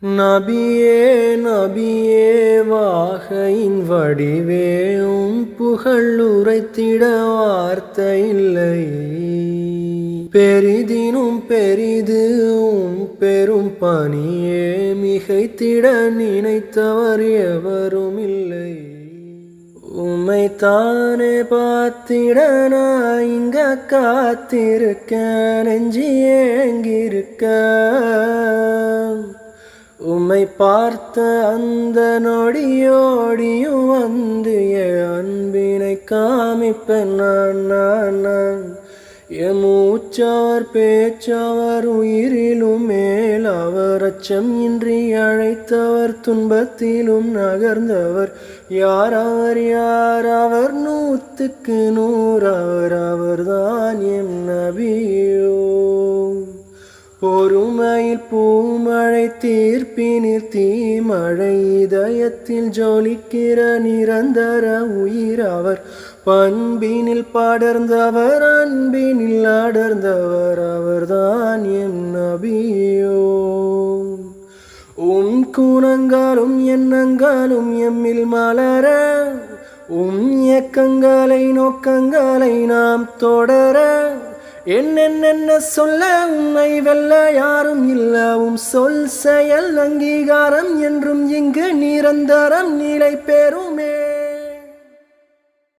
நபியே நபியே வாகையின் வடிவே புகழ் உரைத்திட வார்த்தை இல்லை. பெரிதினும் பெரிது பெரும் பணியே மிகைத்திட நினைத்தவர் எவரும் இல்லை. உம்மைத்தானே பார்த்திட நான் இங்க காத்திருக்க நெஞ்சி ஏங்கிருக்க. உம்மை பார்த்த அந்த நொடியோடியும் வந்து என் அன்பினை காமிப்பேன் நான். என் மூச்சவர் பேச்சவர் உயிரிலும் மேல் அவர் அச்சம் இன்றி அழைத்தவர் துன்பத்திலும் நகர்ந்தவர். யார் அவர் நூற்றுக்கு நூறவர் அவர்தான் எம் நபியோ. பொறுமையில் பூமழை தீர்ப்பினில் தீமழை இதயத்தில் ஜொலிக்கிற நிரந்தர உயிர் அவர். பண்பினில் படர்ந்தவர் அன்பினில் அடர்ந்தவர் அவர்தான் எம் நபியோ. குணங்களும் எண்ணங்களும் எம்மில் மலர இயக்கங்களை நோக்கங்களை நாம் தொடர. என்னென்ன சொல்ல உம்மை வெல்ல யாரும் இல்லவும் சொல் செயல் அங்கீகாரம் என்றும் இங்கு நிரந்தரம் நிலை பெறுமே.